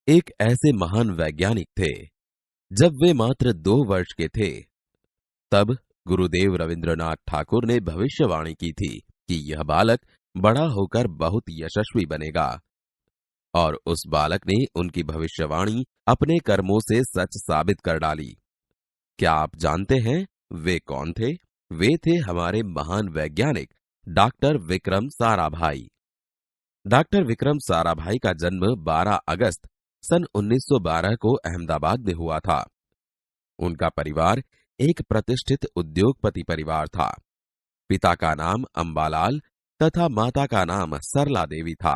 एक ऐसे महान वैज्ञानिक थे। जब वे मात्र 2 वर्ष के थे, तब गुरुदेव रविंद्रनाथ ठाकुर ने भविष्यवाणी की थी कि यह बालक बड़ा होकर बहुत यशस्वी बनेगा। और उस बालक ने उनकी भविष्यवाणी अपने कर्मों से सच साबित कर डाली। क्या आप जानते हैं वे कौन थे? वे थे हमारे महान वैज्ञानिक डॉक्टर विक्रम साराभाई। डॉक्टर विक्रम साराभाई का जन्म 12 अगस्त सन 1912 को अहमदाबाद में हुआ था। उनका परिवार एक प्रतिष्ठित उद्योगपति परिवार था। पिता का नाम अंबालाल तथा माता का नाम सरला देवी था।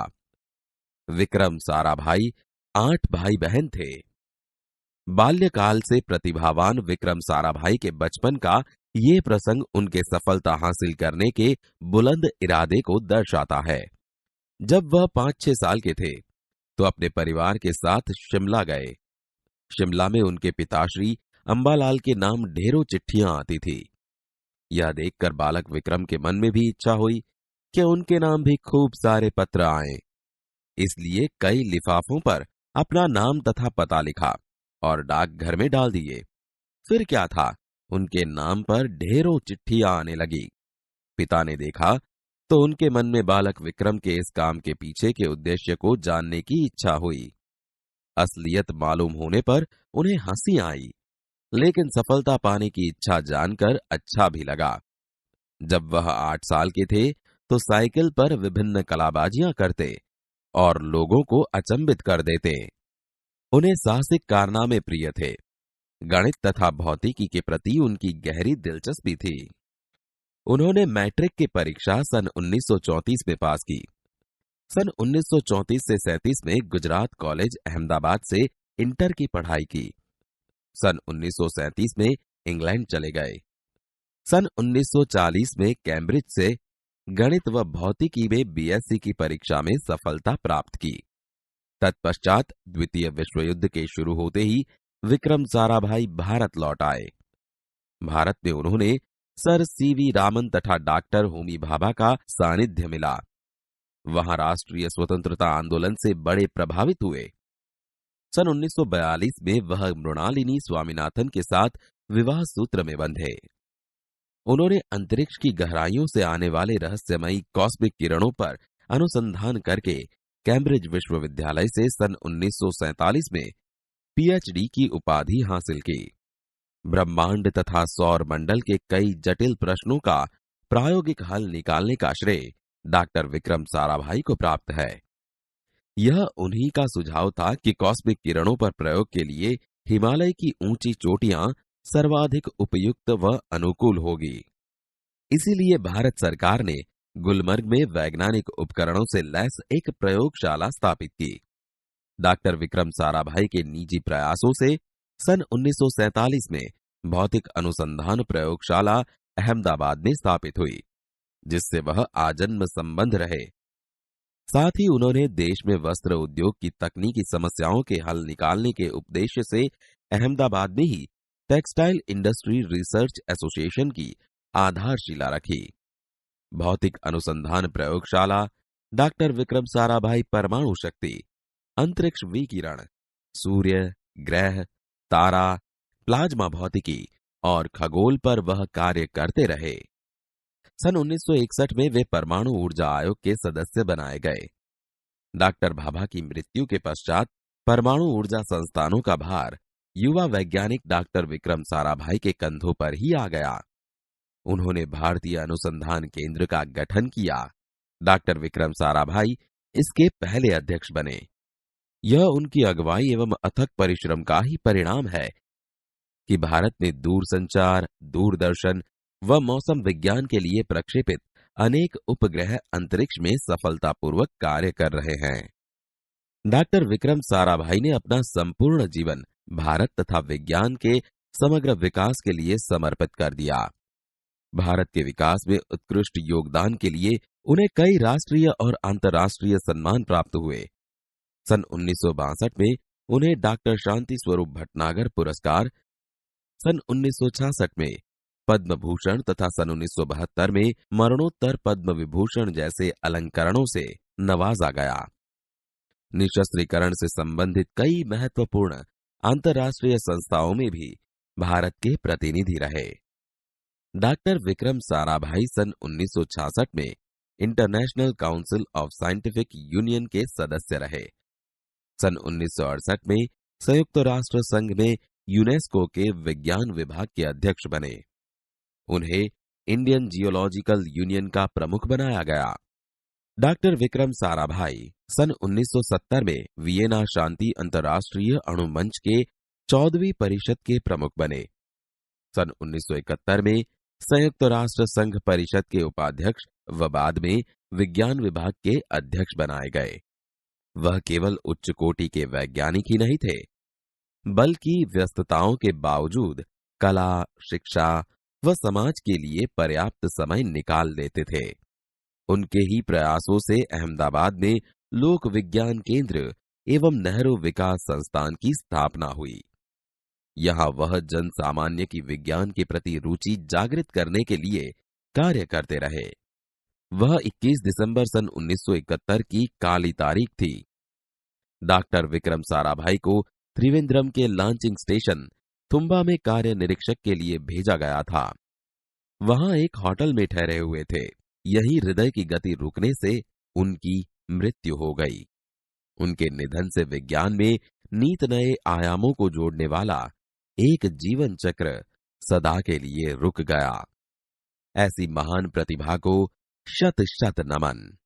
विक्रम साराभाई 8 भाई बहन थे। बाल्यकाल से प्रतिभावान विक्रम साराभाई के बचपन का ये प्रसंग उनके सफलता हासिल करने के बुलंद इरादे को दर्शाता है। जब वह 5-6 साल के थे तो अपने परिवार के साथ शिमला गए। शिमला में उनके पिताश्री अंबालाल के नाम ढेरों चिट्ठियां आती थी। यह देखकर बालक विक्रम के मन में भी इच्छा हुई कि उनके नाम भी खूब सारे पत्र आएं। इसलिए कई लिफाफों पर अपना नाम तथा पता लिखा और डाकघर में डाल दिए। फिर क्या था, उनके नाम पर ढेरों चिट्ठियां आने लगी। पिता ने देखा तो उनके मन में बालक विक्रम के इस काम के पीछे के उद्देश्य को जानने की इच्छा हुई। असलियत मालूम होने पर उन्हें हंसी आई, लेकिन सफलता पाने की इच्छा जानकर अच्छा भी लगा। जब वह 8 साल के थे तो साइकिल पर विभिन्न कलाबाजियां करते और लोगों को अचंभित कर देते। उन्हें साहसिक कारनामे प्रिय थे। गणित तथा भौतिकी के प्रति उनकी गहरी दिलचस्पी थी। उन्होंने मैट्रिक की परीक्षा सन 1934 में पास की। सन 1934 से 37 में गुजरात कॉलेज अहमदाबाद से इंटर की पढ़ाई की। सन 1937 में इंग्लैंड चले गए। सन 1940 में कैम्ब्रिज से गणित व भौतिकी में बीएससी की परीक्षा में सफलता प्राप्त की। तत्पश्चात द्वितीय विश्व युद्ध के शुरू होते ही विक्रम साराभाई भारत लौट आए। भारत में उन्होंने सर सीवी रामन तथा डॉक्टर होमी भाभा का सानिध्य मिला। वहां राष्ट्रीय स्वतंत्रता आंदोलन से बड़े प्रभावित हुए। सन 1942 में वह मृणालिनी स्वामीनाथन के साथ विवाह सूत्र में बंधे। उन्होंने अंतरिक्ष की गहराइयों से आने वाले रहस्यमयी कॉस्मिक किरणों पर अनुसंधान करके कैम्ब्रिज विश्वविद्यालय से सन 1947 में पीएचडी की उपाधि हासिल की। ब्रह्मांड तथा सौर मंडल के कई जटिल प्रश्नों का प्रायोगिक हल निकालने का श्रेय डॉक्टर विक्रम साराभाई को प्राप्त है। यह उन्हीं का सुझाव था कि कॉस्मिक किरणों पर प्रयोग के लिए हिमालय की ऊंची चोटियां सर्वाधिक उपयुक्त व अनुकूल होगी। इसीलिए भारत सरकार ने गुलमर्ग में वैज्ञानिक उपकरणों से लैस एक प्रयोगशाला स्थापित की। डॉक्टर विक्रम साराभाई के निजी प्रयासों से सन 1947 में भौतिक अनुसंधान प्रयोगशाला अहमदाबाद में स्थापित हुई, जिससे वह आजन्म संबंध रहे। साथ ही उन्होंने देश में वस्त्र उद्योग की तकनीकी समस्याओं के हल निकालने के उद्देश्य से अहमदाबाद में ही टेक्सटाइल इंडस्ट्री रिसर्च एसोसिएशन की आधारशिला रखी। भौतिक अनुसंधान प्रयोगशाला डॉक्टर विक्रम साराभाई परमाणु शक्ति, अंतरिक्ष विकिरण, सूर्य, ग्रह, तारा, प्लाज्मा भौतिकी और खगोल पर वह कार्य करते रहे। सन 1961 में वे परमाणु ऊर्जा आयोग के सदस्य बनाए गए। डॉक्टर भाभा की मृत्यु के पश्चात परमाणु ऊर्जा संस्थानों का भार युवा वैज्ञानिक डॉक्टर विक्रम साराभाई के कंधों पर ही आ गया। उन्होंने भारतीय अनुसंधान केंद्र का गठन किया। डॉक्टर विक्रम साराभाई इसके पहले अध्यक्ष बने। यह उनकी अगुवाई एवं अथक परिश्रम का ही परिणाम है कि भारत में दूरसंचार, दूरदर्शन व मौसम विज्ञान के लिए प्रक्षेपित अनेक उपग्रह अंतरिक्ष में सफलतापूर्वक कार्य कर रहे हैं। डॉक्टर विक्रम साराभाई ने अपना संपूर्ण जीवन भारत तथा विज्ञान के समग्र विकास के लिए समर्पित कर दिया। भारत के विकास में उत्कृष्ट योगदान के लिए उन्हें कई राष्ट्रीय और अंतर्राष्ट्रीय सम्मान प्राप्त हुए। सन 1962 में उन्हें डॉक्टर शांति स्वरूप भटनागर पुरस्कार, सन 1966 में पद्म भूषण तथा सन 1972 में मरणोत्तर पद्म विभूषण जैसे अलंकरणों से नवाजा गया। निशस्त्रीकरण से संबंधित कई महत्वपूर्ण अंतर्राष्ट्रीय संस्थाओं में भी भारत के प्रतिनिधि रहे। डॉक्टर विक्रम साराभाई सन 1966 में international council of scientific union के सदस्य रहे। सन 1968 में संयुक्त राष्ट्र संघ में यूनेस्को के विज्ञान विभाग के अध्यक्ष बने। उन्हें इंडियन जियोलॉजिकल यूनियन का प्रमुख बनाया गया। डॉक्टर विक्रम साराभाई सन 1970 में वियना शांति अंतर्राष्ट्रीय अणु मंच के 14वीं परिषद के प्रमुख बने। सन 1971 में संयुक्त राष्ट्र संघ परिषद के उपाध्यक्ष व बाद में विज्ञान विभाग के अध्यक्ष बनाए गए। वह केवल उच्च कोटि के वैज्ञानिक ही नहीं थे, बल्कि व्यस्तताओं के बावजूद कला, शिक्षा व समाज के लिए पर्याप्त समय निकाल लेते थे। उनके ही प्रयासों से अहमदाबाद में लोक विज्ञान केंद्र एवं नेहरू विकास संस्थान की स्थापना हुई। यहाँ वह जन सामान्य की विज्ञान के प्रति रुचि जागृत करने के लिए कार्य करते रहे। वह 21 दिसंबर सन 1971 की काली तारीख थी। डॉक्टर विक्रम साराभाई को त्रिवेंद्रम के लॉन्चिंग स्टेशन तुम्बा में कार्य निरीक्षक के लिए भेजा गया था। वहां एक होटल में ठहरे हुए थे। यही हृदय की गति रुकने से उनकी मृत्यु हो गई। उनके निधन से विज्ञान में नीत नए आयामों को जोड़ने वाला एक जीवन चक्र सदा के लिए रुक गया। ऐसी महान प्रतिभा को शत शत नमन।